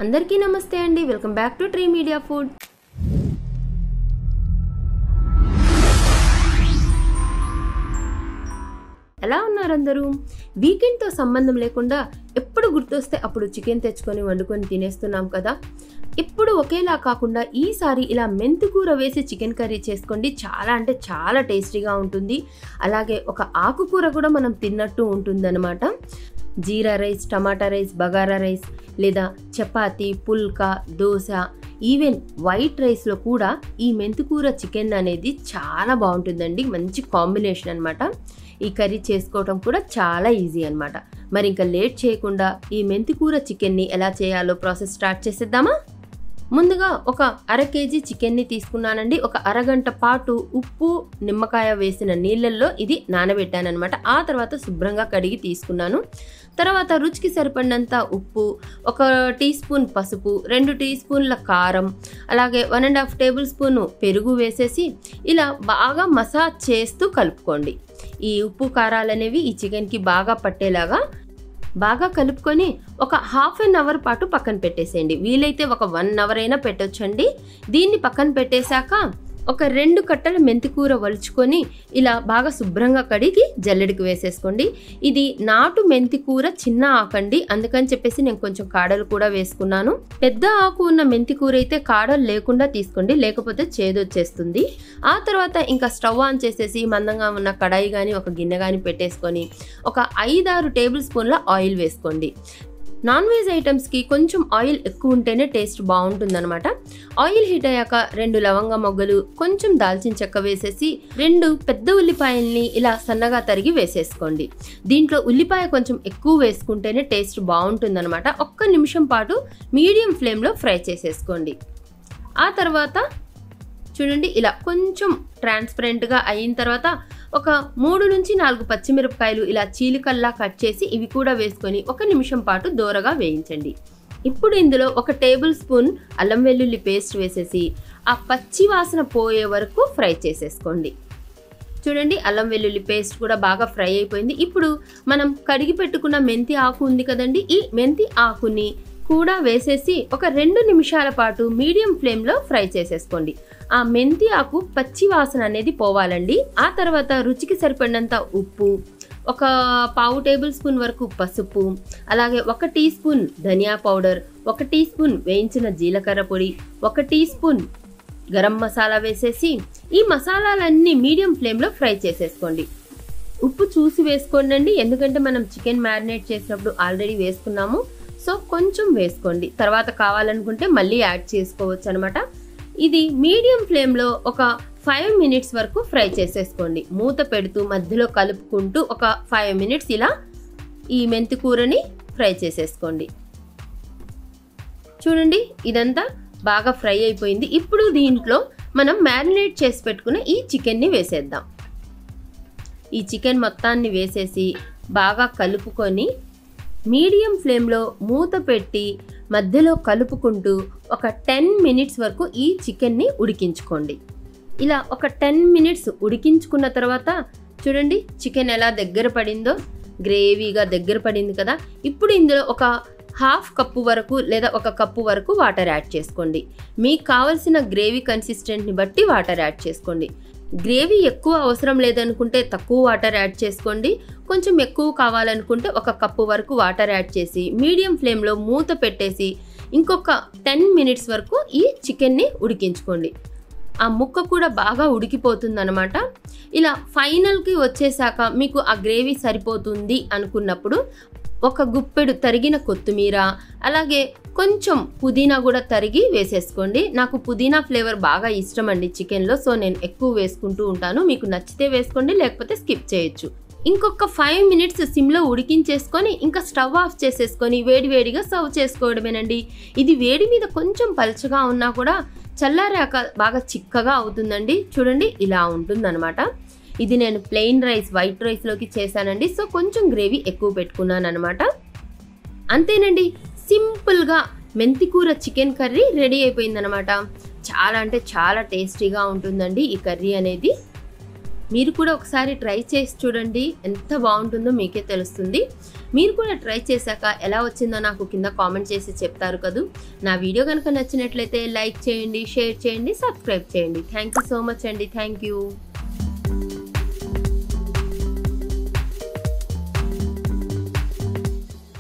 అందరికీ నమస్తే అండి. Welcome back to tree media food. ఎలా ఉన్నారు అందరూ? వీకెండ్తో సంబంధం లేకుండా ఎప్పుడు గుర్తొస్తే అప్పుడు చికెన్ తెచ్చుకొని వండుకొని తినేస్తున్నాం కదా. ఎప్పుడు ఒకేలా కాకుండా ఈసారి ఇలా మెంతికూర వేసి చికెన్ కర్రీ చేసుకోండి. చాలా అంటే చాలా టేస్టీగా ఉంటుంది. అలాగే ఒక ఆకుకూర కూడా మనం తిన్నట్టు ఉంటుందన్నమాట. జీరా రైస్, టమాటా రైస్, బగారా రైస్ లేదా చపాతీ, పుల్కా, దోశ, ఈవెన్ వైట్ రైస్లో కూడా ఈ మెంతికూర చికెన్ అనేది చాలా బాగుంటుందండి. మంచి కాంబినేషన్ అనమాట. ఈ కర్రీ చేసుకోవటం కూడా చాలా ఈజీ అనమాట. మరి ఇంకా లేట్ చేయకుండా ఈ మెంతికూర చికెన్ని ఎలా చేయాలో ప్రాసెస్ స్టార్ట్ చేసేద్దామా? ముందుగా ఒక అర కేజీ చికెన్ని తీసుకున్నానండి. ఒక అరగంట పాటు ఉప్పు, నిమ్మకాయ వేసిన నీళ్ళల్లో ఇది నానబెట్టాను అనమాట. ఆ తర్వాత శుభ్రంగా కడిగి తీసుకున్నాను. తర్వాత రుచికి సరిపడినంత ఉప్పు, 1 టీ స్పూన్ పసుపు, 2 టీ స్పూన్ల కారం, అలాగే 1.5 టేబుల్ స్పూన్ పెరుగు వేసేసి ఇలా బాగా మసాజ్ చేస్తూ కలుపుకోండి. ఈ ఉప్పు కారాలు అనేవి ఈ చికెన్కి బాగా పట్టేలాగా బాగా కలుపుకొని ఒక హాఫ్ అన్ అవర్ పాటు పక్కన పెట్టేసేయండి. వీలైతే ఒక 1 అవర్ అయినా పెట్టొచ్చండి. దీన్ని పక్కన పెట్టేశాక ఒక 2 కట్టల మెంతికూర వలుచుకొని ఇలా బాగా శుభ్రంగా కడిగి జల్లెడికి వేసేసుకోండి. ఇది నాటు మెంతికూర, చిన్న ఆకండి, అందుకని చెప్పేసి నేను కొంచెం కాడలు కూడా వేసుకున్నాను. పెద్ద ఆకు ఉన్న మెంతికూర అయితే కాడలు లేకుండా తీసుకోండి, లేకపోతే చేదొచ్చేస్తుంది. ఆ తర్వాత ఇంకా స్టవ్ ఆన్ చేసేసి మందంగా ఉన్న కడాయి కానీ ఒక గిన్నె కానీ పెట్టేసుకొని ఒక 5-6 టేబుల్ స్పూన్ల ఆయిల్ వేసుకోండి. నాన్ వెజ్ ఐటమ్స్కి కొంచెం ఆయిల్ ఎక్కువ ఉంటేనే టేస్ట్ బాగుంటుందన్నమాట. ఆయిల్ హీట్ అయ్యాక 2 లవంగ మొగ్గలు, కొంచెం దాల్చిన చెక్క వేసేసి 2 పెద్ద ఉల్లిపాయల్ని ఇలా సన్నగా తరిగి వేసేసుకోండి. దీంట్లో ఉల్లిపాయ కొంచెం ఎక్కువ వేసుకుంటేనే టేస్ట్ బాగుంటుందన్నమాట. 1 నిమిషం పాటు మీడియం ఫ్లేమ్లో ఫ్రై చేసేసుకోండి. ఆ తర్వాత చూడండి ఇలా కొంచెం ట్రాన్స్పరెంట్గా అయిన తర్వాత ఒక 3 నుంచి 4 పచ్చిమిరపకాయలు ఇలా చీలికల్లా కట్ చేసి ఇవి కూడా వేసుకొని 1 నిమిషం పాటు దోరగా వేయించండి. ఇప్పుడు ఇందులో 1 టేబుల్ స్పూన్ అల్లం వెల్లుల్లి పేస్ట్ వేసేసి ఆ పచ్చి వాసన పోయే వరకు ఫ్రై చేసేసుకోండి. చూడండి అల్లం వెల్లుల్లి పేస్ట్ కూడా బాగా ఫ్రై అయిపోయింది. ఇప్పుడు మనం కడిగి పెట్టుకున్న మెంతి ఆకు ఉంది కదండి, ఈ మెంతి ఆకుని కూడా వేసేసి ఒక 2 నిమిషాల పాటు మీడియం ఫ్లేమ్లో ఫ్రై చేసేసుకోండి. ఆ మెంతి ఆకు పచ్చి వాసన అనేది పోవాలండి. ఆ తర్వాత రుచికి సరిపడినంత ఉప్పు, ఒక 1/2 టేబుల్ స్పూన్ వరకు పసుపు, అలాగే 1 టీ స్పూన్ ధనియా పౌడర్, 1 టీ స్పూన్ వేయించిన జీలకర్ర పొడి, 1 టీ స్పూన్ గరం మసాలా వేసేసి ఈ మసాలాలన్నీ మీడియం ఫ్లేమ్లో ఫ్రై చేసేసుకోండి. ఉప్పు చూసి వేసుకోండి, ఎందుకంటే మనం చికెన్ మ్యారినేట్ చేసినప్పుడు ఆల్రెడీ వేసుకున్నాము. సో కొంచెం వేసుకోండి, తర్వాత కావాలనుకుంటే మళ్ళీ యాడ్ చేసుకోవచ్చు అనమాట. ఇది మీడియం ఫ్లేమ్లో ఒక 5 మినిట్స్ వరకు ఫ్రై చేసేసుకోండి. మూత పెడుతూ మధ్యలో కలుపుకుంటూ ఒక 5 మినిట్స్ ఇలా ఈ మెంతి కూరని ఫ్రై చేసేసుకోండి. చూడండి ఇదంతా బాగా ఫ్రై అయిపోయింది. ఇప్పుడు దీంట్లో మనం మ్యారినేట్ చేసి పెట్టుకున్న ఈ చికెన్ని వేసేద్దాం. ఈ చికెన్ మొత్తాన్ని వేసేసి బాగా కలుపుకొని మీడియం ఫ్లేమ్లో మూత పెట్టి మధ్యలో కలుపుకుంటూ ఒక 10 మినిట్స్ వరకు ఈ చికెన్ని ఉడికించుకోండి. ఇలా ఒక 10 మినిట్స్ ఉడికించుకున్న తర్వాత చూడండి చికెన్ ఎలా దగ్గర పడిందో, గ్రేవీగా దగ్గర పడింది కదా. ఇప్పుడు ఇందులో ఒక 1/2 కప్పు వరకు లేదా 1 కప్పు వరకు వాటర్ యాడ్ చేసుకోండి. మీకు కావాల్సిన గ్రేవీ కన్సిస్టెంట్ని బట్టి వాటర్ యాడ్ చేసుకోండి. గ్రేవీ ఎక్కువ అవసరం లేదనుకుంటే తక్కువ వాటర్ యాడ్ చేసుకోండి. కొంచెం ఎక్కువ కావాలనుకుంటే 1 కప్పు వరకు వాటర్ యాడ్ చేసి మీడియం ఫ్లేమ్లో మూత పెట్టేసి ఇంకొక 10 మినిట్స్ వరకు ఈ చికెన్ని ఉడికించుకోండి. ఆ ముక్క కూడా బాగా ఉడికిపోతుంది అనమాట. ఇలా ఫైనల్కి వచ్చేసాక మీకు ఆ గ్రేవీ సరిపోతుంది అనుకున్నప్పుడు 1 గుప్పెడు తరిగిన కొత్తిమీర, అలాగే కొంచెం పుదీనా కూడా తరిగి వేసేసుకోండి. నాకు పుదీనా ఫ్లేవర్ బాగా ఇష్టం అండి చికెన్లో, సో నేను ఎక్కువ వేసుకుంటూ ఉంటాను. మీకు నచ్చితే వేసుకోండి, లేకపోతే స్కిప్ చేయొచ్చు. ఇంకొక 5 మినిట్స్ సిమ్లో ఉడికించేసుకొని ఇంకా స్టవ్ ఆఫ్ చేసేసుకొని వేడివేడిగా సర్వ్ చేసుకోవడమేనండి. ఇది వేడి మీద కొంచెం పలుచగా ఉన్నా కూడా చల్లారాక బాగా చిక్కగా అవుతుందండి. చూడండి ఇలా ఉంటుందన్నమాట. ఇది నేను ప్లెయిన్ రైస్, వైట్ రైస్లోకి చేశానండి. సో కొంచెం గ్రేవీ ఎక్కువ పెట్టుకున్నాను అనమాట. అంతేనండి, సింపుల్గా మెంతికూర చికెన్ కర్రీ రెడీ అయిపోయిందనమాట. చాలా అంటే చాలా టేస్టీగా ఉంటుందండి ఈ కర్రీ అనేది. మీరు కూడా ఒకసారి ట్రై చేసి చూడండి, ఎంత బాగుంటుందో మీకే తెలుస్తుంది. మీరు కూడా ట్రై చేశాక ఎలా వచ్చిందో నాకు కింద కామెంట్ చేసి చెప్తారు కదూ. నా వీడియో కనుక నచ్చినట్లయితే లైక్ చేయండి, షేర్ చేయండి, సబ్స్క్రైబ్ చేయండి. థ్యాంక్ యూ సో మచ్ అండి. Thank you.